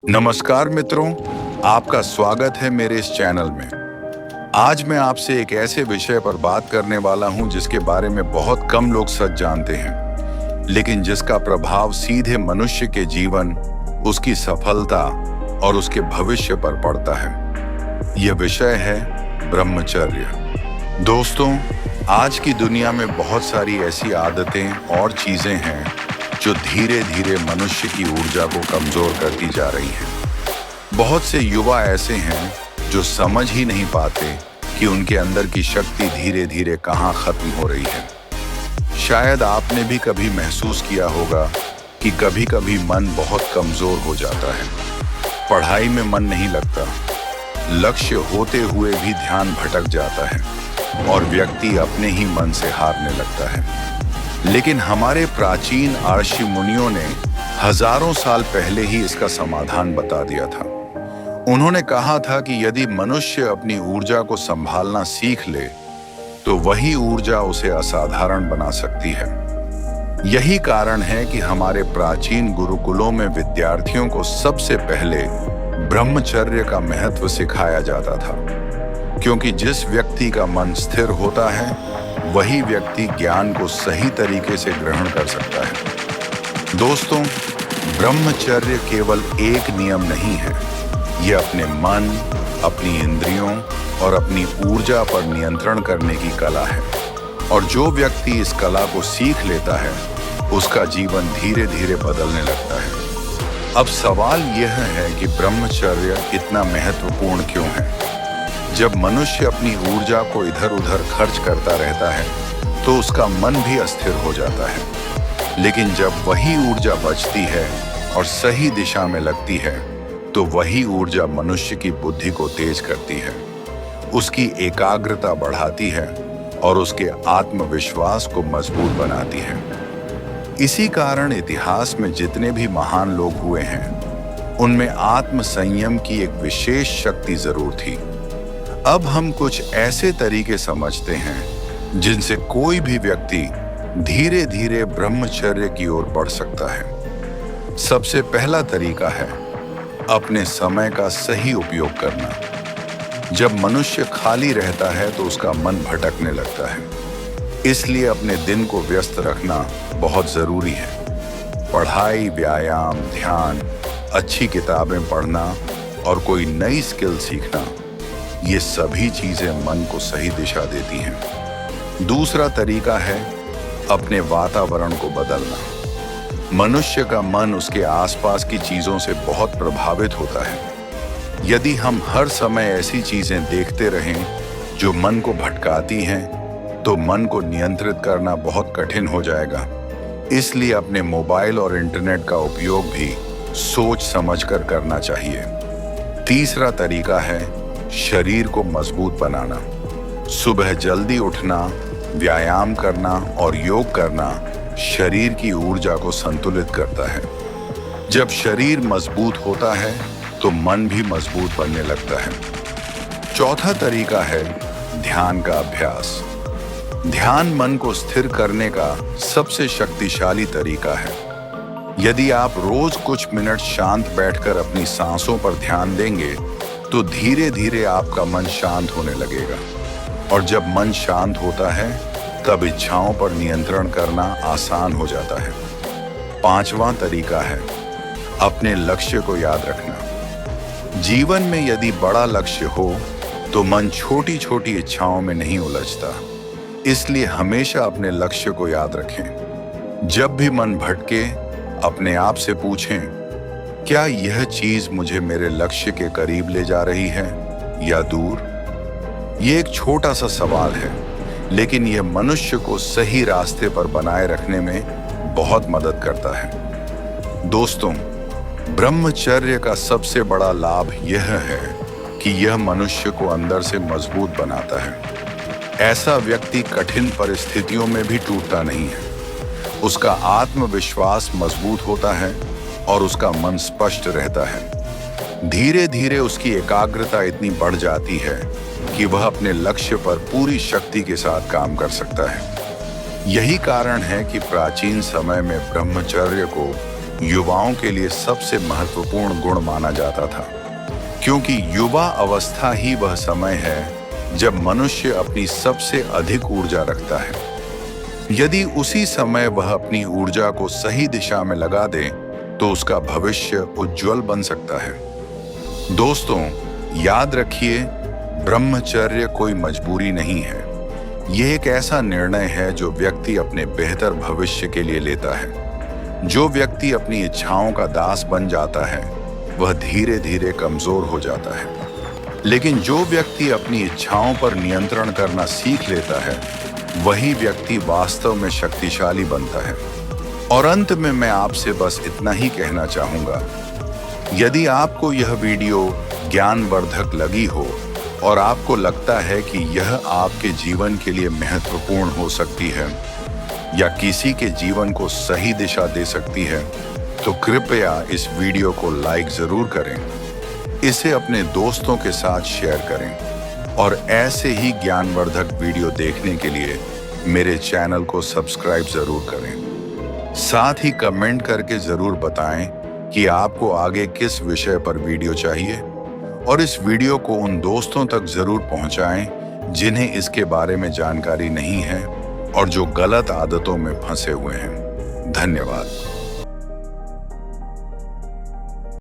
नमस्कार मित्रों, आपका स्वागत है मेरे इस चैनल में। आज मैं आपसे एक ऐसे विषय पर बात करने वाला हूं जिसके बारे में बहुत कम लोग सच जानते हैं, लेकिन जिसका प्रभाव सीधे मनुष्य के जीवन, उसकी सफलता और उसके भविष्य पर पड़ता है। यह विषय है ब्रह्मचर्य। दोस्तों, आज की दुनिया में बहुत सारी ऐसी आदतें और चीजें हैं जो धीरे धीरे मनुष्य की ऊर्जा को कमजोर करती जा रही हैं। बहुत से युवा ऐसे हैं जो समझ ही नहीं पाते कि उनके अंदर की शक्ति धीरे धीरे कहाँ खत्म हो रही है। शायद आपने भी कभी महसूस किया होगा कि कभी कभी मन बहुत कमजोर हो जाता है। पढ़ाई में मन नहीं लगता, लक्ष्य होते हुए भी ध्यान भटक जाता है और व्यक्ति अपने ही मन से हारने लगता है। लेकिन हमारे प्राचीन ऋषि मुनियों ने हजारों साल पहले ही इसका समाधान बता दिया था। उन्होंने कहा था कि यदि मनुष्य अपनी ऊर्जा को संभालना सीख ले तो वही ऊर्जा उसे असाधारण बना सकती है। यही कारण है कि हमारे प्राचीन गुरुकुलों में विद्यार्थियों को सबसे पहले ब्रह्मचर्य का महत्व सिखाया जाता था, क्योंकि जिस व्यक्ति का मन स्थिर होता है वही व्यक्ति ज्ञान को सही तरीके से ग्रहण कर सकता है। दोस्तों, ब्रह्मचर्य केवल एक नियम नहीं है, यह अपने मन, अपनी इंद्रियों और अपनी ऊर्जा पर नियंत्रण करने की कला है। और जो व्यक्ति इस कला को सीख लेता है उसका जीवन धीरे धीरे बदलने लगता है। अब सवाल यह है कि ब्रह्मचर्य इतना महत्वपूर्ण क्यों है? जब मनुष्य अपनी ऊर्जा को इधर उधर खर्च करता रहता है तो उसका मन भी अस्थिर हो जाता है। लेकिन जब वही ऊर्जा बचती है और सही दिशा में लगती है तो वही ऊर्जा मनुष्य की बुद्धि को तेज करती है, उसकी एकाग्रता बढ़ाती है और उसके आत्मविश्वास को मजबूत बनाती है। इसी कारण इतिहास में जितने भी महान लोग हुए हैं उनमें आत्म संयम की एक विशेष शक्ति जरूर थी। अब हम कुछ ऐसे तरीके समझते हैं जिनसे कोई भी व्यक्ति धीरे धीरे ब्रह्मचर्य की ओर बढ़ सकता है। सबसे पहला तरीका है अपने समय का सही उपयोग करना। जब मनुष्य खाली रहता है तो उसका मन भटकने लगता है, इसलिए अपने दिन को व्यस्त रखना बहुत जरूरी है। पढ़ाई, व्यायाम, ध्यान, अच्छी किताबें पढ़ना और कोई नई स्किल सीखना, ये सभी चीजें मन को सही दिशा देती हैं। दूसरा तरीका है अपने वातावरण को बदलना। मनुष्य का मन उसके आसपास की चीजों से बहुत प्रभावित होता है। यदि हम हर समय ऐसी चीजें देखते रहें जो मन को भटकाती हैं तो मन को नियंत्रित करना बहुत कठिन हो जाएगा। इसलिए अपने मोबाइल और इंटरनेट का उपयोग भी सोच समझकर करना चाहिए। तीसरा तरीका है शरीर को मजबूत बनाना। सुबह जल्दी उठना, व्यायाम करना और योग करना शरीर की ऊर्जा को संतुलित करता है। जब शरीर मजबूत होता है तो मन भी मजबूत बनने लगता है। चौथा तरीका है ध्यान का अभ्यास। ध्यान मन को स्थिर करने का सबसे शक्तिशाली तरीका है। यदि आप रोज कुछ मिनट शांत बैठकर अपनी सांसों पर ध्यान देंगे तो धीरे धीरे आपका मन शांत होने लगेगा। और जब मन शांत होता है तब इच्छाओं पर नियंत्रण करना आसान हो जाता है। पांचवा तरीका है अपने लक्ष्य को याद रखना। जीवन में यदि बड़ा लक्ष्य हो तो मन छोटी छोटी इच्छाओं में नहीं उलझता, इसलिए हमेशा अपने लक्ष्य को याद रखें। जब भी मन भटके अपने आप से पूछें, क्या यह चीज मुझे मेरे लक्ष्य के करीब ले जा रही है या दूर? ये एक छोटा सा सवाल है, लेकिन यह मनुष्य को सही रास्ते पर बनाए रखने में बहुत मदद करता है। दोस्तों, ब्रह्मचर्य का सबसे बड़ा लाभ यह है कि यह मनुष्य को अंदर से मजबूत बनाता है। ऐसा व्यक्ति कठिन परिस्थितियों में भी टूटता नहीं है। उसका आत्मविश्वास मजबूत होता है और उसका मन स्पष्ट रहता है। धीरे धीरे उसकी एकाग्रता इतनी बढ़ जाती है कि वह अपने लक्ष्य पर पूरी शक्ति के साथ काम कर सकता है। यही कारण है कि प्राचीन समय में ब्रह्मचर्य को युवाओं के लिए सबसे महत्वपूर्ण गुण माना जाता था, क्योंकि युवा अवस्था ही वह समय है जब मनुष्य अपनी सबसे अधिक ऊर्जा रखता है। यदि उसी समय वह अपनी ऊर्जा को सही दिशा में लगा दे तो उसका भविष्य उज्जवल बन सकता है। दोस्तों, याद रखिए, ब्रह्मचर्य कोई मजबूरी नहीं है। यह एक ऐसा निर्णय है जो व्यक्ति अपने बेहतर भविष्य के लिए लेता है। जो व्यक्ति अपनी इच्छाओं का दास बन जाता है वह धीरे धीरे कमजोर हो जाता है, लेकिन जो व्यक्ति अपनी इच्छाओं पर नियंत्रण करना सीख लेता है वही व्यक्ति वास्तव में शक्तिशाली बनता है। और अंत में मैं आपसे बस इतना ही कहना चाहूंगा, यदि आपको यह वीडियो ज्ञानवर्धक लगी हो और आपको लगता है कि यह आपके जीवन के लिए महत्वपूर्ण हो सकती है या किसी के जीवन को सही दिशा दे सकती है, तो कृपया इस वीडियो को लाइक जरूर करें, इसे अपने दोस्तों के साथ शेयर करें और ऐसे ही ज्ञानवर्धक वीडियो देखने के लिए मेरे चैनल को सब्सक्राइब जरूर करें। साथ ही कमेंट करके जरूर बताएं कि आपको आगे किस विषय पर वीडियो चाहिए, और इस वीडियो को उन दोस्तों तक जरूर पहुंचाएं जिन्हें इसके बारे में जानकारी नहीं है और जो गलत आदतों में फंसे हुए हैं। धन्यवाद।